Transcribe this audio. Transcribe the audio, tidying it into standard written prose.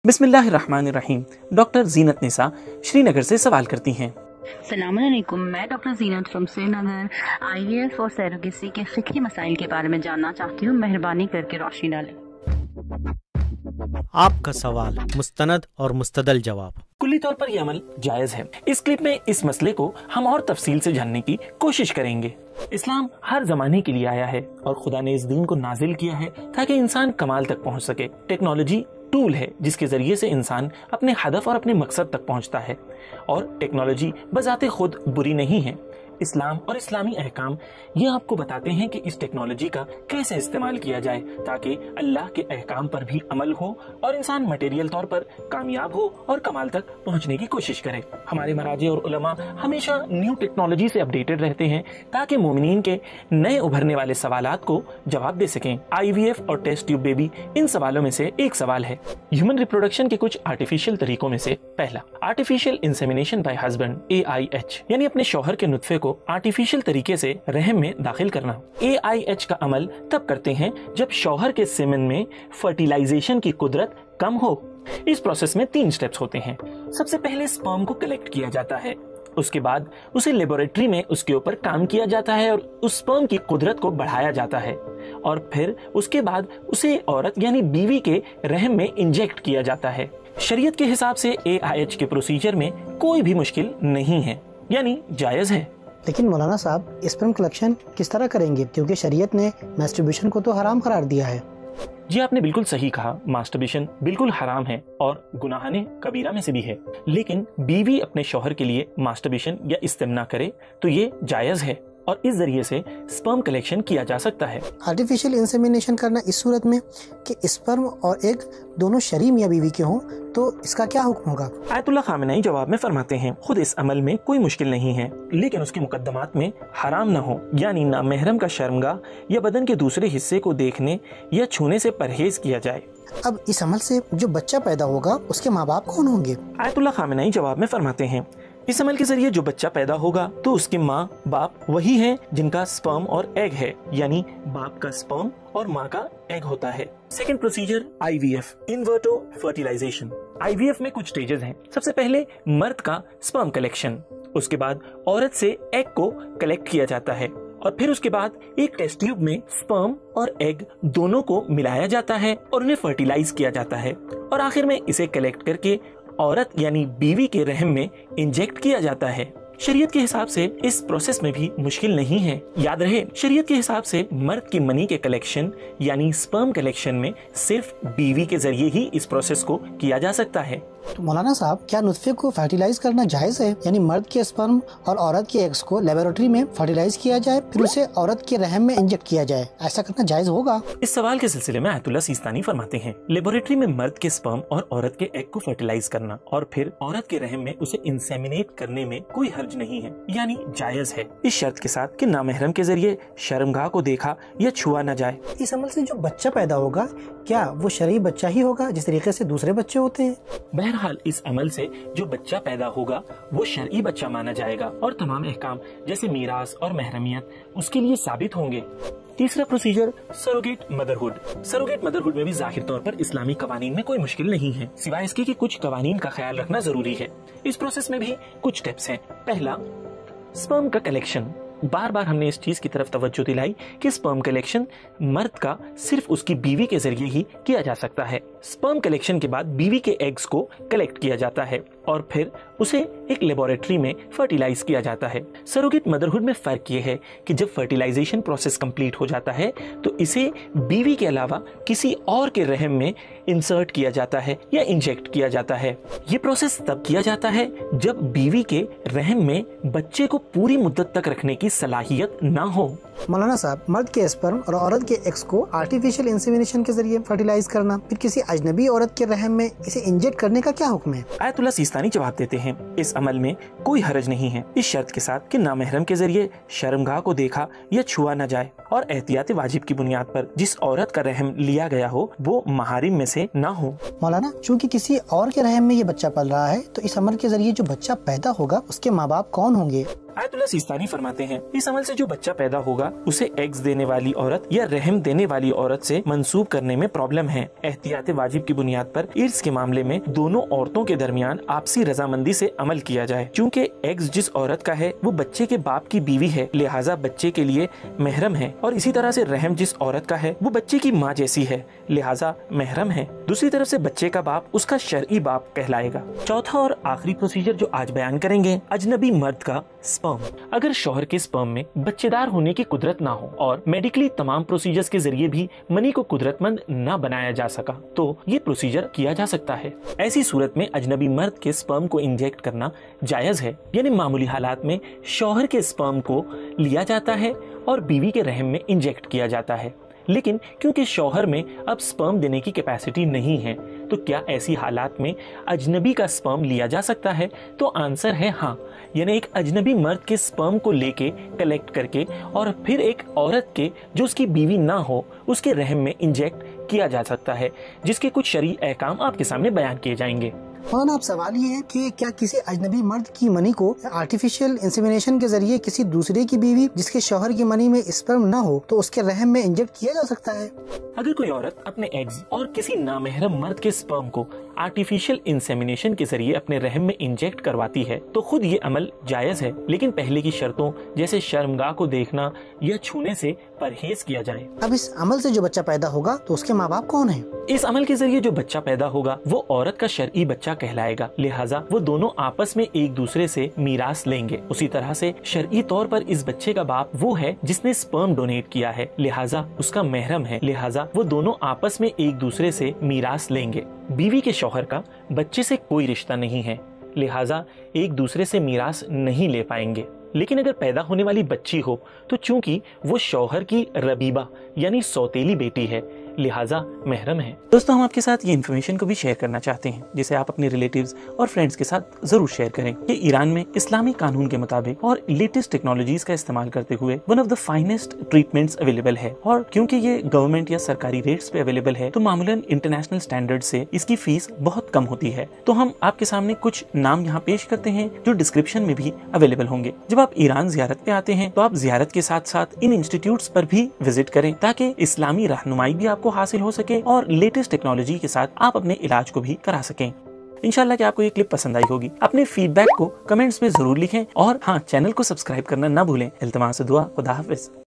बिस्मिल्लाहिर्रहमानिर्रहीम। डॉक्टर जीनत निसा श्रीनगर से सवाल करती हैं। अस्सलामुअलैकुम, मैं doctor Zeenat from Srinagar IVF और सरोगेसी के फिक्री मसाइल के बारे में जानना चाहती हूँ। मेहरबानी करके रोशनी डालें। आपका सवाल मुस्तनद और मुस्तदल जवाब। कुल्ली तौर पर यह अमल जायज है। इस क्लिप में इस मसले को हम और तफसील से जानने की कोशिश करेंगे। इस्लाम हर जमाने के लिए आया है और खुदा ने इस दीन को नाजिल किया है ताकि इंसान कमाल तक पहुंच सके। टेक्नोलॉजी टूल है जिसके जरिए से इंसान अपने हदफ और अपने मकसद तक पहुंचता है, और टेक्नोलॉजी बजाते खुद बुरी नहीं है। इस्लाम और इस्लामी अहकाम ये आपको बताते हैं कि इस टेक्नोलॉजी का कैसे इस्तेमाल किया जाए ताकि अल्लाह के अहकाम पर भी अमल हो और इंसान मटेरियल तौर पर कामयाब हो और कमाल तक पहुंचने की कोशिश करे। हमारे मराजे और उलमा हमेशा न्यू टेक्नोलॉजी से अपडेटेड रहते हैं ताकि मोमिनीन के नए उभरने वाले सवालात को जवाब दे सकें। IVF और टेस्ट ट्यूब बेबी इन सवालों में से एक सवाल है। ह्यूमन रिप्रोडक्शन के कुछ आर्टिफिशियल तरीकों में से पहला, artificial insemination bye husband AIH, यानी अपने शौहर के नुत्फे को आर्टिफिशियल तरीके से रहम में दाखिल करना। AIH का अमल तब करते हैं जब शौहर के सेमेन में फर्टिलाइजेशन की कुदरत कम हो। इस प्रोसेस में 3 स्टेप्स होते हैं। सबसे पहले स्पर्म को कलेक्ट किया जाता है, उसके बाद उसे लेबोरेटरी में उसके ऊपर काम किया जाता है और उस स्पर्म की कुदरत को बढ़ाया जाता है, और फिर उसके बाद उसे औरत यानी बीवी के रहम में इंजेक्ट किया जाता है। शरीयत के हिसाब से AIH के प्रोसीजर में कोई भी मुश्किल नहीं है, यानी जायज है। लेकिन मौलाना साहब, स्पर्म कलेक्शन किस तरह करेंगे, क्योंकि शरीयत ने मैस्टरबेशन को तो हराम करार दिया है। जी, आपने बिल्कुल सही कहा। मास्टरबेशन बिल्कुल हराम है और गुनाहाने कबीरा में से भी है। लेकिन बीवी अपने शौहर के लिए मास्टरबेशन या इस्तेमना करे तो ये जायज है और इस जरिए से स्पर्म कलेक्शन किया जा सकता है। आर्टिफिशियल इंसेमिनेशन करना इस सूरत में कि स्पर्म और एग दोनों शरीम मियां बीवी के हों, तो इसका क्या हुक्म होगा? आयतुल्लाह खामेनी जवाब में फरमाते हैं, खुद इस अमल में कोई मुश्किल नहीं है, लेकिन उसके मुकद्दमात में हराम न हो, यानी नामहरम का शर्मगाह या बदन के दूसरे हिस्से को देखने या छूने से परहेज किया जाए। अब इस अमल से जो बच्चा पैदा होगा उसके माँ बाप कौन होंगे? आयतुल्लाह खामेनी जवाब में फरमाते हैं, इस अमल के जरिए जो बच्चा पैदा होगा तो उसके माँ बाप वही हैं जिनका स्पर्म और एग है, यानी बाप का स्पर्म और माँ का एग होता है। सेकंड प्रोसीजर IVF, इनवर्टो फर्टिलाइजेशन। IVF में कुछ स्टेजेस हैं। सबसे पहले मर्द का स्पर्म कलेक्शन, उसके बाद औरत से एग को कलेक्ट किया जाता है, और फिर उसके बाद एक टेस्ट ट्यूब में स्पर्म और एग दोनों को मिलाया जाता है और उन्हें फर्टिलाइज किया जाता है, और आखिर में इसे कलेक्ट करके औरत यानी बीवी के रहम में इंजेक्ट किया जाता है। शरीयत के हिसाब से इस प्रोसेस में भी मुश्किल नहीं है। याद रहे, शरीयत के हिसाब से मर्द की मनी के कलेक्शन यानी स्पर्म कलेक्शन में सिर्फ बीवी के जरिए ही इस प्रोसेस को किया जा सकता है। तो मौलाना साहब, क्या नुत्फे को फर्टिलाइज करना जायज है, यानी मर्द के स्पर्म और औरत के एग्स को लेबोरेटरी में फर्टिलाइज किया जाए फिर उसे औरत के रहम में इंजेक्ट किया जाए, ऐसा करना जायज होगा? इस सवाल के सिलसिले में आयतुल्लाह सिस्तानी फरमाते हैं, लेबोरेटरी में मर्द के स्पर्म और औरत के एग को फर्टिलाइज करना और फिर औरत के रहम में उसे इंसेमिनेट करने में कोई हर्ज नहीं है, यानी जायज है, इस शर्त के साथ कि नामहरम के जरिए शर्मगाह को देखा या छुआ न जाए। इस अमल से जो बच्चा पैदा होगा क्या वो शरई बच्चा ही होगा जिस तरीके से दूसरे बच्चे होते हैं? बहरहाल इस अमल से जो बच्चा पैदा होगा वो शरई बच्चा माना जाएगा और तमाम अहकाम जैसे मीरास और महरमियत उसके लिए साबित होंगे। तीसरा procedure surrogate motherhood. Surrogate motherhood में भी जाहिर तौर पर इस्लामी कवानीन में कोई मुश्किल नहीं है, सिवाय इसके कि कुछ कवानीन का ख्याल रखना जरूरी है। इस प्रोसेस में भी कुछ स्टेप्स हैं। पहला, स्पर्म का कलेक्शन। बार बार हमने इस चीज की तरफ तवज्जो दिलाई कि स्पर्म कलेक्शन मर्द का सिर्फ उसकी बीवी के जरिए ही किया जा सकता है। स्पर्म कलेक्शन के बाद बीवी के एग्स को कलेक्ट किया जाता है और फिर उसे एक लेबोरेटरी में फर्टिलाइज किया जाता है। सरोगेट मदरहुड में फर्क ये है कि जब फर्टिलाइजेशन प्रोसेस कंप्लीट हो जाता है तो इसे बीवी के अलावा किसी और के रहम में इंसर्ट किया जाता है या इंजेक्ट किया जाता है। ये प्रोसेस तब किया जाता है जब बीवी के रहम में बच्चे को पूरी मुद्दत तक रखने की सलाहियत ना हो। मौलाना साहब, मर्द के स्पर्म और औरत के एग्स को आर्टिफिशियल इंसेमिनेशन के जरिए फर्टिलाइज करना फिर किसी अजनबी औरत के रहम में इसे इंजेक्ट करने का क्या हुक्म है? आयतुल्लाह सिस्तानी जवाब देते हैं, इस अमल में कोई हरज नहीं है, इस शर्त के साथ कि नामहरम के जरिए शर्मगाह को देखा या छुआ न जाए और एहतियात वाजिब की बुनियाद पर जिस औरत का रहम लिया गया हो वो महारिम में से ना हो। मौलाना, चूँकि किसी और के रहम में ये बच्चा पल रहा है तो इस अमल के जरिए जो बच्चा पैदा होगा उसके माँ बाप कौन होंगे? आयत उल्लाह सिस्तानी फरमाते हैं, इस अमल से जो बच्चा पैदा होगा उसे एग्स देने वाली औरत या रहम देने वाली औरत से मंसूब करने में प्रॉब्लम है। एहतियात वाजिब की बुनियाद पर इर्स के मामले में दोनों औरतों के दरमियान आपसी रजामंदी से अमल किया जाए। चूँकि एग्स जिस औरत का है वो बच्चे के बाप की बीवी है, लिहाजा बच्चे के लिए महरम है, और इसी तरह से रहम जिस औरत का है वो बच्चे की माँ जैसी है, लिहाजा महरम है। दूसरी तरफ से बच्चे का बाप उसका शरई बाप कहलाएगा। चौथा और आखिरी प्रोसीजर जो आज बयान करेंगे, अजनबी मर्द का स्पर्म। अगर शौहर के स्पर्म में बच्चेदार होने की कुदरत ना हो और मेडिकली तमाम प्रोसीजर्स के जरिए भी मनी को कुदरतमंद न बनाया जा सका तो ये प्रोसीजर किया जा सकता है। ऐसी सूरत में अजनबी मर्द के स्पर्म को इंजेक्ट करना जायज है, यानी मामूली हालात में शौहर के स्पर्म को लिया जाता है और बीवी के रहम में इंजेक्ट किया जाता है। लेकिन क्योंकि शौहर में अब स्पर्म देने की कैपेसिटी नहीं है तो क्या ऐसी हालात में अजनबी का स्पर्म लिया जा सकता है? तो आंसर है हाँ, यानी एक अजनबी मर्द के स्पर्म को लेके कलेक्ट करके और फिर एक औरत के जो उसकी बीवी ना हो उसके रहम में इंजेक्ट किया जा सकता है, जिसके कुछ शरई अहकाम आपके सामने बयान किए जाएंगे। हाँ, आप सवाल ये है कि क्या किसी अजनबी मर्द की मनी को आर्टिफिशियल इंसेमिनेशन के जरिए किसी दूसरे की बीवी जिसके शौहर की मनी में स्पर्म न हो तो उसके रहम में इंजेक्ट किया जा सकता है? अगर कोई औरत अपने एग्स और किसी नामहरम मर्द के स्पर्म को आर्टिफिशियल इंसेमिनेशन के जरिए अपने रहम में इंजेक्ट करवाती है तो खुद ये अमल जायज है, लेकिन पहले की शर्तों जैसे शर्मगाह को देखना या छूने से परहेज किया जाए। अब इस अमल से जो बच्चा पैदा होगा तो उसके माँ बाप कौन है? इस अमल के जरिए जो बच्चा पैदा होगा वो औरत का शरई बच्चा कहलाएगा, लिहाजा वो दोनों आपस में एक दूसरे से मीरास लेंगे। उसी तरह से शरई तौर पर इस बच्चे का बाप वो है जिसने स्पर्म डोनेट किया है, लिहाजा उसका महरम है, लिहाजा वो दोनों आपस में एक दूसरे से मीरास लेंगे। बीवी के शौहर का बच्चे से कोई रिश्ता नहीं है, लिहाजा एक दूसरे से मीरास नहीं ले पाएंगे। लेकिन अगर पैदा होने वाली बच्ची हो तो चूंकि वो शौहर की रबीबा यानी सौतेली बेटी है, लिहाजा महरम है। दोस्तों, हम आपके साथ ये इन्फॉर्मेशन को भी शेयर करना चाहते हैं जिसे आप अपने रिलेटिव्स और फ्रेंड्स के साथ जरूर शेयर करें कि ईरान में इस्लामी कानून के मुताबिक और लेटेस्ट टेक्नोलॉजीज का इस्तेमाल करते हुए one of the finest treatments available है, और क्योंकि ये गवर्नमेंट या सरकारी रेट्स पे अवेलेबल है तो मामूलन इंटरनेशनल स्टैंडर्ड से इसकी फीस बहुत कम होती है। तो हम आपके सामने कुछ नाम यहाँ पेश करते हैं जो डिस्क्रिप्शन में भी अवेलेबल होंगे। जब आप ईरान जियारत पे आते हैं तो आप जियारत के साथ साथ इन इंस्टीट्यूट्स पर भी विजिट करें ताकि इस्लामी रहनुमाई भी आपको हासिल हो सके और लेटेस्ट टेक्नोलॉजी के साथ आप अपने इलाज को भी करा सकें। इंशाल्लाह कि आपको ये क्लिप पसंद आई होगी। अपने फीडबैक को कमेंट्स में जरूर लिखें और हाँ, चैनल को सब्सक्राइब करना ना भूलें। इल्तिमास दुआ, खुदा हाफिज।